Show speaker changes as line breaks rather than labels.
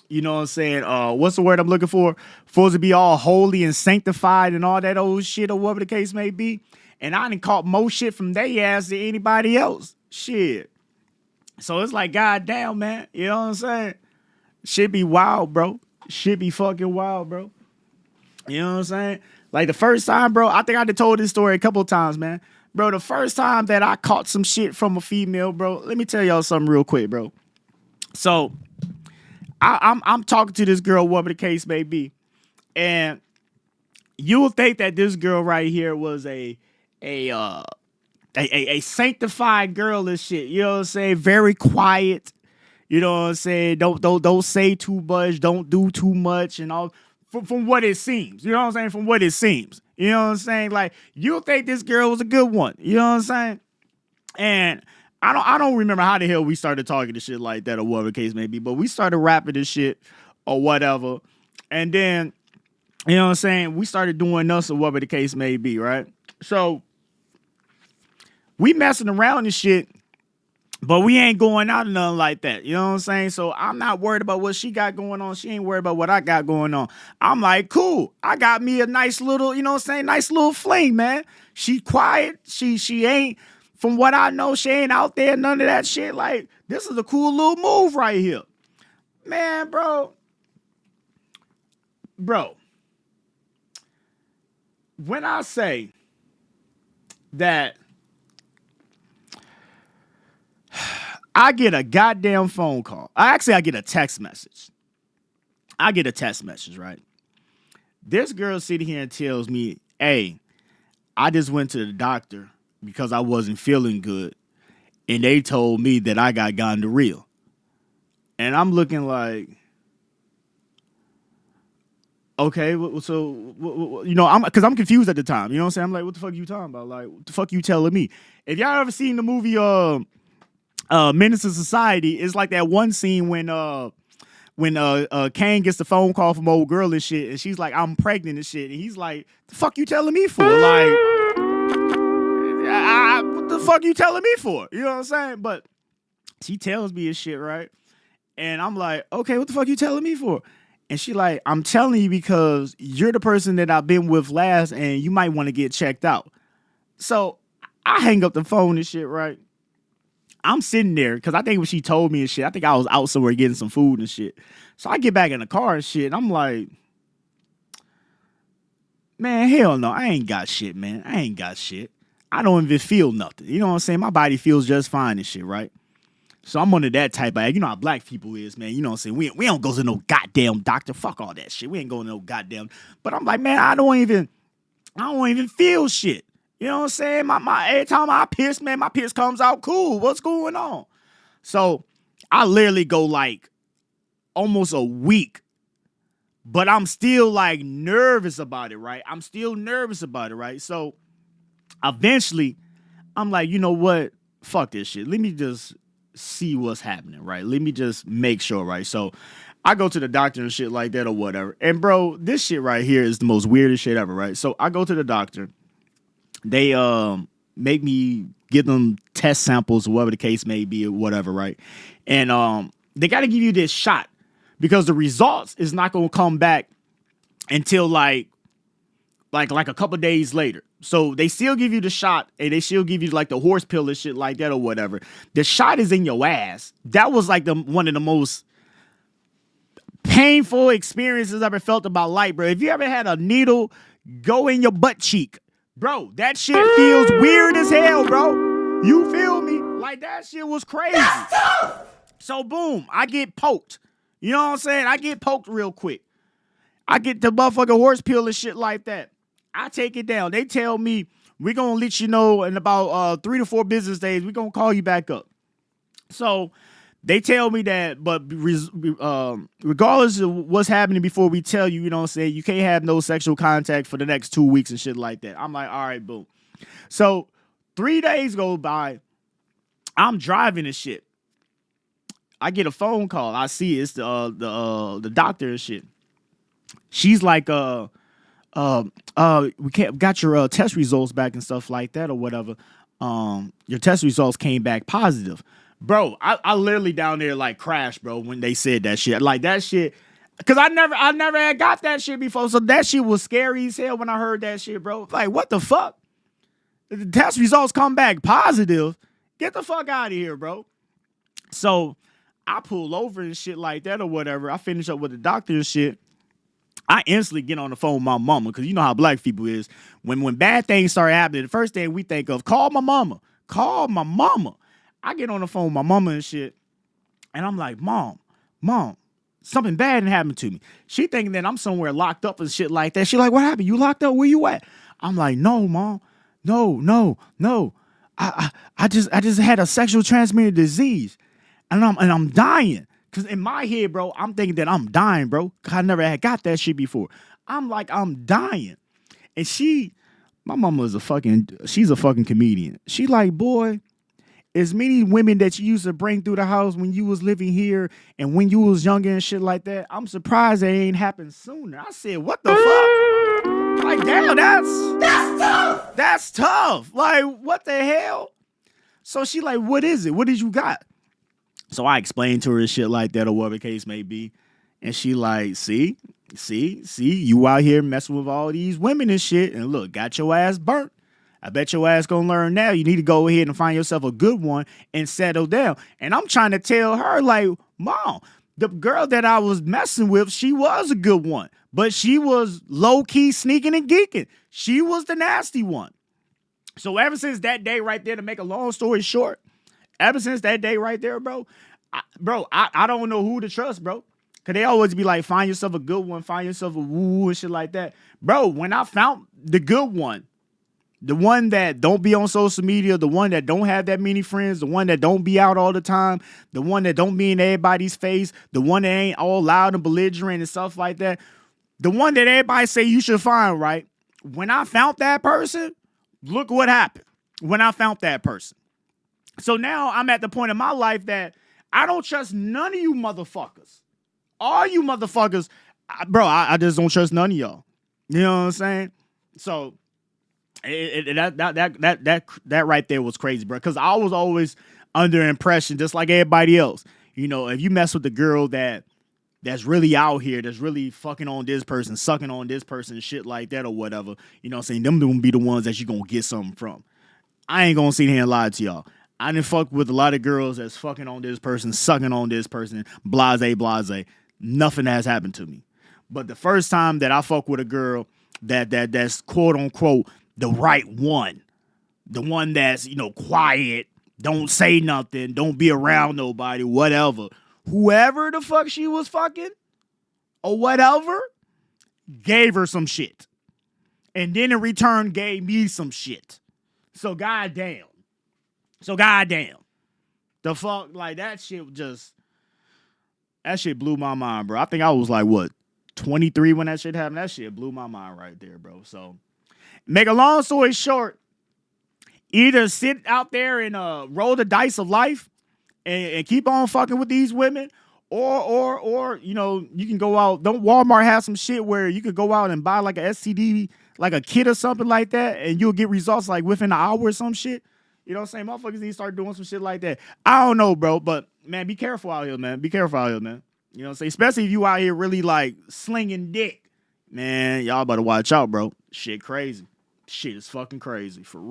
You know what I'm saying? What's the word I'm looking for? Supposed to be all holy and sanctified and all that old shit or whatever the case may be. And I done caught more shit from they ass than anybody else. Shit. So it's like, goddamn, man. You know what I'm saying? Shit be wild, bro. Shit be fucking wild, bro. You know what I'm saying? Like the first time, bro, I think I done told this story a couple of times, man. Bro, the first time that I caught some shit from a female, bro, let me tell y'all something real quick, bro. So I'm talking to this girl, whatever the case may be, and you will think that this girl right here was a sanctified girl and shit. You know what I'm saying? Very quiet. You know what I'm saying? Don't say too much. Don't do too much and all. From what it seems. You know what I'm saying? From what it seems. You know what I'm saying? Like, you'll think this girl was a good one. You know what I'm saying? And I don't remember how the hell we started talking to shit like that or whatever the case may be, but we started rapping this shit or whatever. And then, you know what I'm saying? We started doing us or whatever the case may be, right? So we messing around and shit, but we ain't going out or nothing like that. You know what I'm saying? So I'm not worried about what she got going on. She ain't worried about what I got going on. I'm like, cool. I got me a nice little, you know what I'm saying? Nice little fling, man. She quiet. She ain't, from what I know, she ain't out there, none of that shit. Like, this is a cool little move right here. Man, bro. When I say that I get a goddamn phone call. I get a text message. Right? This girl sitting here and tells me, hey, I just went to the doctor because I wasn't feeling good. And they told me that I got gonorrhea. And I'm looking like, okay, so, you know, because I'm confused at the time. You know what I'm saying? I'm like, what the fuck are you talking about? Like, what the fuck you telling me? If y'all ever seen the movie Menace to Society, it's like that one scene when Kane gets the phone call from old girl and shit, and she's like, I'm pregnant and shit. And he's like, the fuck you telling me for? Like, what the fuck you telling me for? You know what I'm saying? But she tells me and shit, right? And I'm like, okay, what the fuck you telling me for? And she like, I'm telling you because you're the person that I've been with last and you might want to get checked out. So I hang up the phone and shit, right? I'm sitting there because I think when she told me and shit, I think I was out somewhere getting some food and shit. So I get back in the car and shit, and I'm like, man, hell no, I ain't got shit, man. I ain't got shit. I don't even feel nothing. You know what I'm saying? My body feels just fine and shit, right? So I'm under that type of, you know how black people is, man. You know what I'm saying? We don't go to no goddamn doctor. Fuck all that shit. We ain't going to no goddamn. But I'm like, man, I don't even feel shit. You know what I'm saying? My every time I piss, man, my piss comes out cool. What's going on? So I literally go like almost a week, but I'm still like nervous about it, right? So eventually I'm like, you know what? Fuck this shit. Let me just see what's happening, right? Let me just make sure, right? So I go to the doctor and shit like that or whatever. And bro, this shit right here is the most weirdest shit ever, right? So I go to the doctor. They make me give them test samples, whatever the case may be or whatever, right? And they got to give you this shot because the results is not going to come back until like a couple days later. So they still give you the shot and they still give you like the horse pill and shit like that or whatever. The shot is in your ass. That was like one of the most painful experiences I've ever felt about life, bro. If you ever had a needle go in your butt cheek, bro, that shit feels weird as hell, bro. You feel me? Like, that shit was crazy. So, boom, I get poked. You know what I'm saying? I get poked real quick. I get the motherfucking horse pill and shit like that. I take it down. They tell me, we're going to let you know in about 3 to 4 business days, we're going to call you back up. So, they tell me that, but regardless of what's happening before we tell you, you know what I'm saying, you can't have no sexual contact for the next 2 weeks and shit like that. I'm like, all right, boom. So 3 days go by. I'm driving and shit. I get a phone call. I see it's the doctor and shit. She's like, we got your test results back and stuff like that or whatever. Your test results came back positive. Bro, I literally down there like crashed, bro, when they said that shit. Like that shit. Cause I never had got that shit before. So that shit was scary as hell when I heard that shit, bro. Like, what the fuck? The test results come back positive. Get the fuck out of here, bro. So I pull over and shit like that or whatever. I finish up with the doctor and shit. I instantly get on the phone with my mama, because you know how black people is. When bad things start happening, the first thing we think of, call my mama. Call my mama. I get on the phone with my mama and shit, and I'm like, Mom, something bad happened to me. She thinking that I'm somewhere locked up and shit like that. She like, what happened? You locked up? Where you at? I'm like, no, Mom. No. I just had a sexual transmitted disease, and I'm dying. Cause in my head, bro, I'm thinking that I'm dying, bro. Cause I never had got that shit before. I'm like, I'm dying. And my mama she's a fucking comedian. She like, boy, as many women that you used to bring through the house when you was living here and when you was younger and shit like that, I'm surprised that ain't happened sooner. I said, what the fuck? Like, damn, that's tough. That's tough. Like, what the hell? So she like, what is it? What did you got? So I explained to her shit like that or whatever the case may be. And she like, see, you out here messing with all these women and shit. And look, got your ass burnt. I bet your ass gonna learn now. You need to go ahead and find yourself a good one and settle down. And I'm trying to tell her, like, Mom, the girl that I was messing with, she was a good one. But she was low-key sneaking and geeking. She was the nasty one. So ever since that day right there, to make a long story short, ever since that day right there, bro, I don't know who to trust, bro. Because they always be like, find yourself a good one, find yourself a woo and shit like that. Bro, when I found the good one, the one that don't be on social media, the one that don't have that many friends, the one that don't be out all the time, the one that don't be in everybody's face, the one that ain't all loud and belligerent and stuff like that, the one that everybody say you should find, right? When I found that person, look what happened when I found that person. So now I'm at the point in my life that I don't trust none of you motherfuckers. All you motherfuckers, bro, I just don't trust none of y'all. You know what I'm saying? So that right there was crazy, bro. Because I was always under impression, just like everybody else. You know, if you mess with the girl that's really out here, that's really fucking on this person, sucking on this person, shit like that or whatever, you know what I'm saying? Them gonna be the ones that you gonna get something from. I ain't gonna sit here and lie to y'all. I done fuck with a lot of girls that's fucking on this person, sucking on this person, blase. Nothing has happened to me. But the first time that I fuck with a girl that's quote unquote the right one, the one that's, you know, quiet, don't say nothing, don't be around nobody, whatever. Whoever the fuck she was fucking or whatever, gave her some shit. And then in return gave me some shit. So goddamn. The fuck, like that shit blew my mind, bro. I think I was like, what, 23 when that shit happened? That shit blew my mind right there, bro. So, make a long story short, either sit out there and roll the dice of life and keep on fucking with these women, or you know, you can go out. Don't Walmart have some shit where you could go out and buy like a STD, like a kit or something like that, and you'll get results like within an hour or some shit? You know what I'm saying? Motherfuckers need to start doing some shit like that. I don't know, bro, but man, be careful out here, man. Be careful out here, man. You know what I'm saying? Especially if you out here really like slinging dick. Man, y'all better watch out, bro. Shit crazy. Shit is fucking crazy, for real.